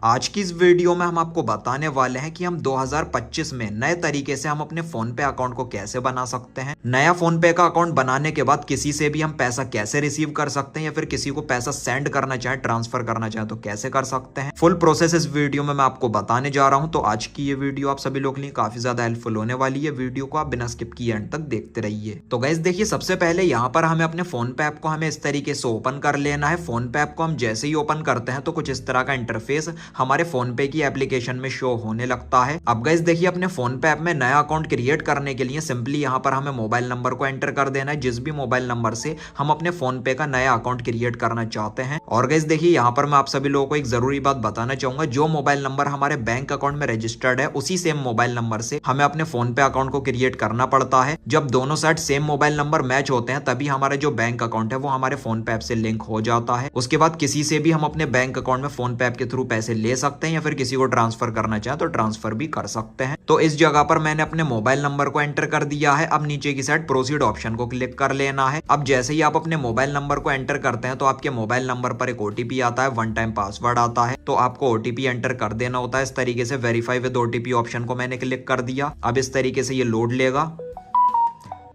आज की इस वीडियो में हम आपको बताने वाले हैं कि हम 2025 में नए तरीके से हम अपने फोन पे अकाउंट को कैसे बना सकते हैं। नया फोन पे का अकाउंट बनाने के बाद किसी से भी हम पैसा कैसे रिसीव कर सकते हैं या फिर किसी को पैसा सेंड करना चाहे, ट्रांसफर करना चाहे तो कैसे कर सकते हैं। फुल प्रोसेस इस वीडियो में मैं आपको बताने जा रहा हूं। तो आज की ये वीडियो आप सभी लोग के लिए काफी ज्यादा हेल्पफुल होने वाली है। वीडियो को आप बिना स्किप किए एंड तक देखते रहिए। तो गाइस देखिए, सबसे पहले यहाँ पर हमें अपने फोन पे ऐप को हमें इस तरीके से ओपन कर लेना है। फोन पे ऐप को हम जैसे ही ओपन करते हैं तो कुछ इस तरह का इंटरफेस हमारे फोन पे की एप्लीकेशन में शो होने लगता है। अब गाइस देखिए, अपने फोन पे ऐप में नया अकाउंट क्रिएट करने के लिए सिंपली यहाँ पर हमें मोबाइल नंबर को एंटर कर देना है, जिस भी मोबाइल नंबर से हम अपने फोन पे का नया अकाउंट क्रिएट करना चाहते हैं। और गाइस देखिए, यहाँ पर मैं आप सभी लोगों को एक जरूरी बात बताना चाहूंगा, जो मोबाइल नंबर हमारे बैंक अकाउंट में रजिस्टर्ड है उसी सेम मोबाइल नंबर से हमें अपने फोन पे अकाउंट को क्रिएट करना पड़ता है। जब दोनों side same mobile number match होते हैं तभी हमारा जो बैंक अकाउंट है वो हमारे फोन पे ऐप से लिंक हो जाता है। उसके बाद किसी से भी हम अपने बैंक अकाउंट में फोन पे ऐप के थ्रू पैसे ले सकते हैं या फिर किसी को ट्रांसफर करना चाहे तो ट्रांसफर भी कर सकते हैं। तो इस जगह पर मैंने अपने मोबाइल नंबर को एंटर कर दिया है। अब नीचे की साइड प्रोसीड ऑप्शन को क्लिक कर लेना है। अब जैसे ही आप अपने मोबाइल नंबर को एंटर करते हैं तो आपके मोबाइल नंबर पर एक ओटीपी आता है, वन टाइम पासवर्ड आता है। तो आपको ओटीपी एंटर कर देना होता है। इस तरीके से वेरीफाई विद ओटीपी ऑप्शन को मैंने क्लिक कर दिया। अब इस तरीके से ये लोड लेगा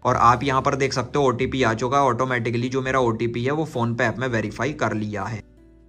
और आप यहाँ पर देख सकते हो ओटीपी आ चुका है। ऑटोमेटिकली जो मेरा ओटीपी है वो फोन पे ऐप में वेरीफाई कर लिया है।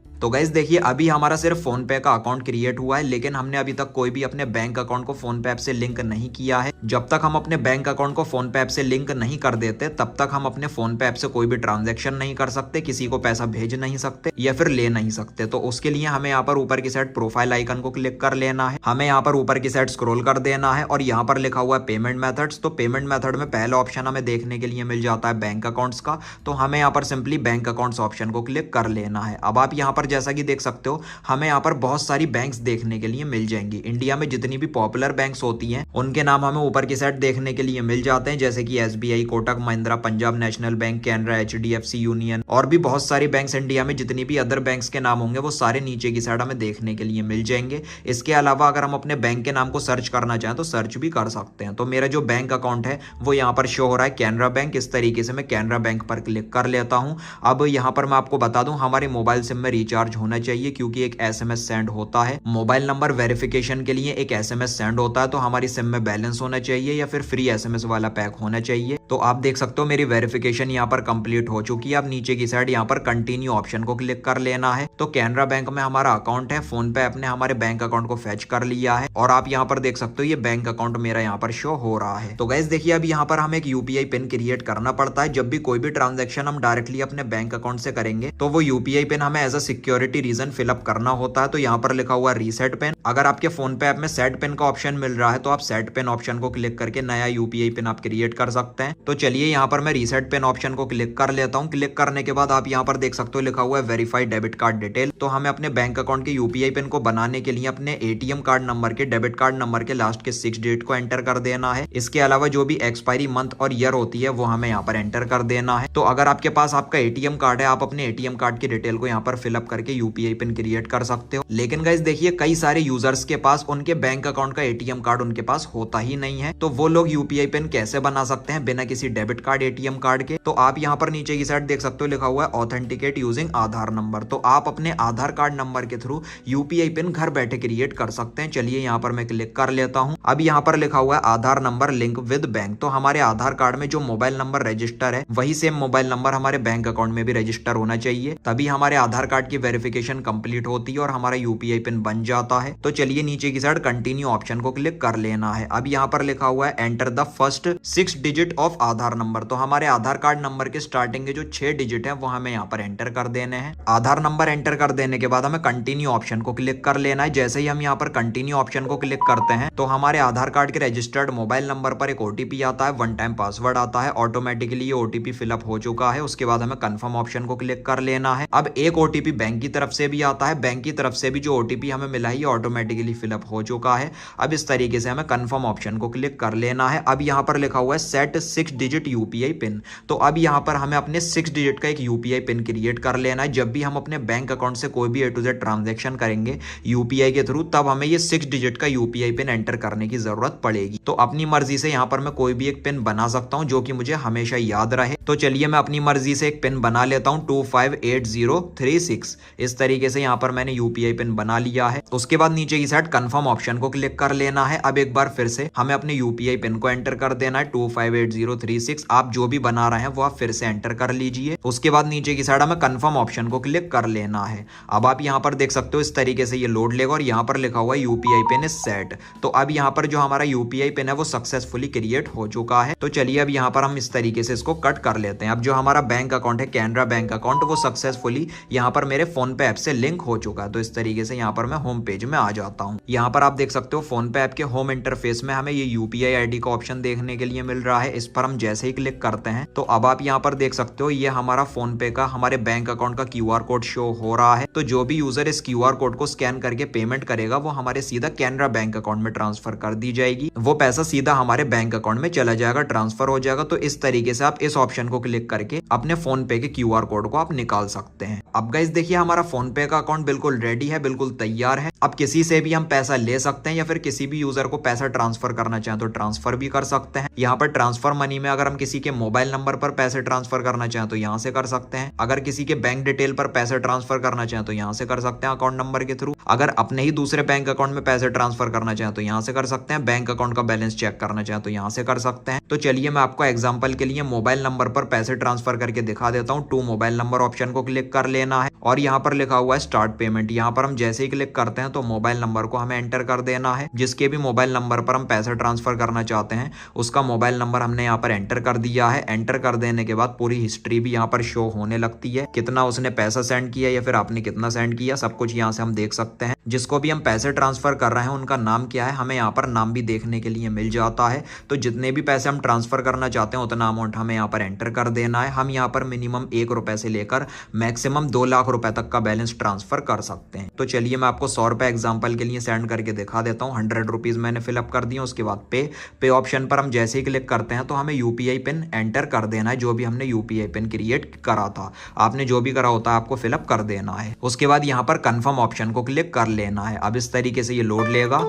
तो गाइस देखिए, अभी हमारा सिर्फ फोन पे का अकाउंट क्रिएट हुआ है, लेकिन हमने अभी तक कोई भी अपने बैंक अकाउंट को फोन पे ऐप से लिंक नहीं किया है। जब तक हम अपने बैंक अकाउंट को फोन पे ऐप से लिंक नहीं कर देते तब तक हम अपने फोन पे ऐप से कोई भी ट्रांजैक्शन नहीं कर सकते, किसी को पैसा भेज नहीं सकते या फिर ले नहीं सकते। तो उसके लिए हमें यहाँ पर ऊपर की साइड प्रोफाइल आइकन को क्लिक कर लेना है। हमें यहाँ पर ऊपर की साइड स्क्रॉल कर देना है और यहाँ पर लिखा हुआ है पेमेंट मेथड्स। तो पेमेंट मेथड में पहला ऑप्शन हमें देखने के लिए मिल जाता है बैंक अकाउंट्स का। तो हमें यहाँ पर सिंपली बैंक अकाउंट्स ऑप्शन को क्लिक कर लेना है। अब आप यहाँ पर जैसा कि देख सकते हो, हमें यहाँ पर बहुत सारी बैंक्स देखने के लिए मिल जाएंगी। इंडिया में जितनी भी पॉपुलर बैंक्स होती हैं उनके नाम हमें ऊपर की साइड देखने के लिए मिल जाते हैं, जैसे कि SBI, Kotak Mahindra, Punjab national bank, Canara, HDFC, union और भी बहुत सारी बैंक्स इंडिया में जितनी भी अदर बैंक्स के नाम होंगे वो सारे नीचे की साइड हमें देखने के लिए मिल जाएंगे। इसके अलावा अगर हम अपने बैंक के नाम को सर्च करना चाहें तो सर्च भी कर सकते हैं। तो मेरा जो बैंक अकाउंट है वो यहाँ पर शो हो रहा है कैनरा बैंक। इस तरीके से मैं कैनरा बैंक पर क्लिक कर लेता हूँ। अब यहाँ पर मैं आपको बता दूं, हमारे मोबाइल सिम में रिचार्ज होना चाहिए, क्योंकि एक एसएमएस सेंड होता है मोबाइल नंबर वेरिफिकेशन के लिए। एक एसएमएस सेंड होता है, तो हमारी सिम में बैलेंस होना चाहिए या फिर फ्री एसएमएस वाला पैक होना चाहिए। तो आप देख सकते हो मेरी वेरिफिकेशन यहाँ पर कंप्लीट हो चुकी है। अब नीचे की साइड यहाँ पर कंटिन्यू ऑप्शन को क्लिक कर लेना है। तो कैनरा बैंक में हमारा अकाउंट है, फोन पे अपने हमारे बैंक अकाउंट को फेच कर लिया है और आप यहाँ पर देख सकते हो ये बैंक अकाउंट मेरा यहाँ पर शो हो रहा है। तो गाइस देखिए, अब यहाँ पर हमें एक यूपीआई पिन क्रिएट करना पड़ता है। जब भी कोई भी ट्रांजेक्शन हम डायरेक्टली अपने बैंक अकाउंट से करेंगे तो वो यूपीआई पिन हमें as a security reason fill up करना होता है। तो यहाँ पर लिखा हुआ रीसेट पिन। अगर आपके फोन पे ऐप में सेट पिन का ऑप्शन मिल रहा है तो आप सेट पिन ऑप्शन को क्लिक करके नया यूपीआई पिन आप क्रिएट कर सकते हैं। तो चलिए यहाँ पर मैं रीसेट पिन ऑप्शन को क्लिक कर लेता हूँ। क्लिक करने के बाद आप यहाँ पर देख सकते हो लिखा हुआ है वेरीफाई डेबिट कार्ड डिटेल। तो हमें अपने बैंक अकाउंट के यूपीआई पिन को बनाने के लिए अपने एटीएम कार्ड नंबर के, डेबिट कार्ड नंबर के लास्ट के 6 डिजिट को एंटर कर देना है। इसके अलावा जो भी एक्सपायरी मंथ और ईयर होती है वो हमें यहाँ पर एंटर कर देना है। तो अगर आपके पास आपका एटीएम कार्ड है, आप अपने एटीएम कार्ड की डिटेल को यहाँ पर फिलअप करके यूपीआई पिन क्रिएट कर सकते हो। लेकिन गाइस देखिए, कई सारे यूजर्स के पास उनके बैंक अकाउंट का एटीएम कार्ड उनके पास होता ही नहीं है। तो वो लोग यूपीआई पिन कैसे बना सकते हैं बिना किसी डेबिट कार्ड, एटीएम कार्ड के? तो आप यहाँ पर नीचे की साइड देख सकते हो लिखा हुआ है ऑथेंटिकेट यूजिंग आधार नंबर। तो आप अपने आधार कार्ड नंबर के थ्रू यूपीआई पिन घर बैठे क्रिएट कर सकते हैं। चलिए यहाँ पर मैं क्लिक कर लेता हूँ। अब यहाँ पर लिखा हुआ है आधार नंबर लिंक विद बैंक। तो हमारे आधार कार्ड में जो मोबाइल नंबर रजिस्टर है वही सेम मोबाइल नंबर हमारे बैंक अकाउंट में भी रजिस्टर होना चाहिए, तभी हमारे आधार कार्ड की वेरिफिकेशन कंप्लीट होती है और हमारा यूपीआई पिन बन जाता है। तो चलिए नीचे की साइड कंटिन्यू ऑप्शन को क्लिक कर लेना है। अब यहाँ पर लिखा हुआ है enter the first 6 digit of Aadhaar number. तो हमारे आधार कार्ड नंबर के स्टार्टिंग के जो 6 डिजिट है वो हमें यहाँ पर एंटर कर देने हैं। आधार नंबर एंटर कर देने के बाद हमें कंटिन्यू ऑप्शन को क्लिक कर लेना है। जैसे ही हम यहाँ पर कंटिन्यू ऑप्शन को क्लिक करते हैं तो हमारे आधार कार्ड के रजिस्टर्ड मोबाइल नंबर पर एक ओटीपी आता है, वन टाइम पासवर्ड आता है। ऑटोमेटिकली ये ओटीपी फिलअप हो चुका है। उसके बाद हमें कंफर्म ऑप्शन को क्लिक कर लेना है। अब एक ओटीपी बैंक की तरफ से भी आता है, बैंक की तरफ से भी जो ओटीपी हमें मिला है ये ऑटोमेटिकली फिलअप हो चुका है। अब इस तरीके से हमें कंफर्म ऑप्शन को क्लिक कर लेना है। अब यहाँ पर लिखा हुआ है सेट 6 डिजिट यूपीआई पिन। तो अब यहाँ पर हमें अपने 6 डिजिट का एक यूपीआई पिन क्रिएट कर लेना है। जब भी हम अपने बैंक अकाउंट से कोई भी A to Z ट्रांजैक्शन करेंगे यूपीआई के थ्रू, तब हमें ये 6 डिजिट का यूपीआई पिन एंटर करने की जरूरत पड़ेगी। तो अपनी मर्जी से यहाँ पर मैं कोई भी एक पिन बना सकता हूँ जो कि मुझे हमेशा याद रहे। तो चलिए मैं अपनी मर्जी से एक पिन बना लेता हूँ 258036। इस तरीके से यहाँ पर मैंने यूपीआई पिन बना लिया है। उसके बाद नीचे की साइड कंफर्म ऑप्शन को क्लिक कर लेना है। अब एक बार फिर से हमें अपने यूपीआई पिन को एंटर कर देना है 258036। आप जो भी बना रहे हैं वो आप फिर से एंटर कर लीजिए। उसके बाद नीचे की साइड हमें कंफर्म ऑप्शन को क्लिक कर लेना है। अब आप यहाँ पर देख सकते हो इस तरीके से ये लोड लेगा और यहाँ पर लिखा हुआ है यूपीआई पिन इज सेट। तो अब यहाँ पर जो हमारा यूपीआई पिन है वो सक्सेसफुली क्रिएट हो चुका है। तो चलिए अब यहाँ पर हम इस तरीके से इसको कट कर लेते हैं। अब जो हमारा बैंक अकाउंट है कैनरा बैंक अकाउंट वो सक्सेसफुली यहाँ पर मेरे फोन पे ऐप से लिंक हो चुका है। तो इस तरीके से यहाँ पर मैं होम पेज में आ जाता हूँ। यहाँ पर आप देख सकते हो फोन पे ऐप के होम इंटरफेस में हमें ये यूपीआई आईडी का ऑप्शन देखने के लिए मिल रहा है। इस पर हम जैसे ही क्लिक करते हैं तो अब आप यहाँ पर देख सकते हो ये हमारा फोन पे का हमारे बैंक अकाउंट का क्यूआर कोड शो हो रहा है। तो जो भी यूजर इस क्यूआर कोड को स्कैन करके पेमेंट करेगा वो हमारे सीधा कैनरा बैंक अकाउंट में ट्रांसफर कर दी जाएगी। वो पैसा सीधा हमारे बैंक अकाउंट में चला जाएगा, ट्रांसफर हो जाएगा। तो इस तरीके से आप इस ऑप्शन को क्लिक करके अपने फोन पे के क्यूआर कोड को आप निकाल सकते हैं। अब गाइस देखिए हमारा फोन पे का अकाउंट बिल्कुल रेडी है, बिल्कुल तैयार है। अब किसी से भी हम पैसा ले सकते हैं या फिर किसी भी यूजर को पैसा ट्रांसफर करना चाहें तो ट्रांसफर भी कर सकते हैं। यहाँ पर ट्रांसफर मनी में अगर हम किसी के मोबाइल नंबर पर पैसे ट्रांसफर करना चाहें तो यहाँ से कर सकते हैं। अगर किसी के बैंक डिटेल पर पैसे ट्रांसफर करना चाहें तो यहाँ से कर सकते हैं अकाउंट नंबर के थ्रू। अगर अपने ही दूसरे बैंक अकाउंट में पैसे ट्रांसफर करना चाहें तो यहाँ से कर सकते हैं। बैंक अकाउंट का बैलेंस चेक करना चाहें तो यहाँ से कर सकते हैं। तो चलिए मैं आपको एग्जांपल के लिए मोबाइल नंबर पर पैसे ट्रांसफर करके दिखा देता हूँ। टू मोबाइल नंबर ऑप्शन को क्लिक कर लेना है और यहाँ पर लिखा हुआ है स्टार्ट पेमेंट। यहाँ पर हम जैसे ही क्लिक करते हैं तो मोबाइल नंबर को हमें एंटर कर देना है। जिसके भी मोबाइल नंबर पर हम पैसा ट्रांसफर करना चाहते हैं उसका मोबाइल नंबर हमने यहाँ पर एंटर कर दिया है। एंटर कर देने के बाद पूरी हिस्ट्री भी यहाँ पर शो होने लगती है, कितना उसने पैसा सेंड किया या फिर आपने कितना सेंड किया, सब कुछ यहाँ से हम देख सकते हैं। जिसको भी हम पैसे ट्रांसफर कर रहे हैं उनका नाम क्या है हमें यहाँ पर नाम भी देखने के लिए मिल जाता है। तो जितने भी पैसे हम ट्रांसफर करना चाहते हैं उतना अमाउंट हमें यहाँ पर एंटर कर देना है। हम यहाँ पर मिनिमम 1 रुपए से लेकर मैक्सिमम 2 लाख रुपए तक का बैलेंस ट्रांसफर कर सकते हैं। तो चलिए मैं आपको 100 रुपए एग्जाम्पल के लिए सेंड करके दिखा देता हूँ। 100 रुपीज मैंने फिलअप कर दिया। उसके बाद पे ऑप्शन पर हम जैसे ही क्लिक करते हैं तो हमें यूपीआई पिन एंटर कर देना है। जो भी हमने यूपीआई पिन क्रिएट करा था, आपने जो भी करा होता है आपको फिलअप कर देना है। उसके बाद यहाँ पर कंफर्म ऑप्शन को क्लिक कर लेना है। अब इस तरीके से ये लोड लेगा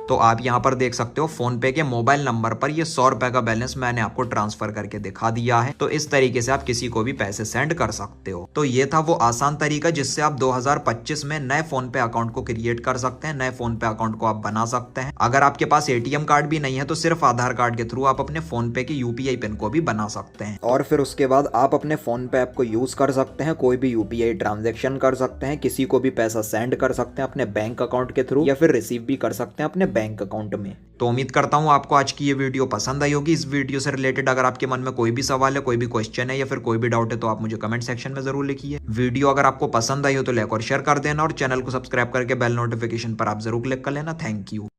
तो आप यहाँ पर देख सकते हो फोन पे के मोबाइल नंबर पर ये 100 रुपए का बैलेंस मैंने आपको ट्रांसफर करके दिखा दिया है। तो इस तरीके से आप किसी को भी पैसे सेंड कर सकते हो। तो ये था वो आसान तरीका जिससे आप 2025 में नए फोन पे अकाउंट को क्रिएट कर सकते हैं, नए फोन पे अकाउंट को आप बना सकते हैं। अगर आपके पास एटीएम कार्ड भी नहीं है तो सिर्फ आधार कार्ड के थ्रू आप अपने फोन पे की यूपीआई पिन को भी बना सकते हैं और फिर उसके बाद आप अपने फोन पे ऐप को यूज कर सकते हैं, कोई भी यूपीआई ट्रांजैक्शन कर सकते हैं, किसी को भी पैसा सेंड कर सकते हैं अपने बैंक अकाउंट के थ्रू या फिर रिसीव भी कर सकते हैं अपने बैंक अकाउंट में। तो उम्मीद करता हूं आपको आज की ये वीडियो पसंद आई होगी। इस वीडियो से रिलेटेड अगर आपके मन में कोई भी सवाल है, कोई भी क्वेश्चन है या फिर कोई भी डाउट है तो आप मुझे कमेंट सेक्शन में जरूर लिखिए। वीडियो अगर आपको पसंद आई हो तो लाइक और शेयर कर देना और चैनल को सब्सक्राइब करके बेल नोटिफिकेशन पर आप जरूर क्लिक कर लेना। Thank you.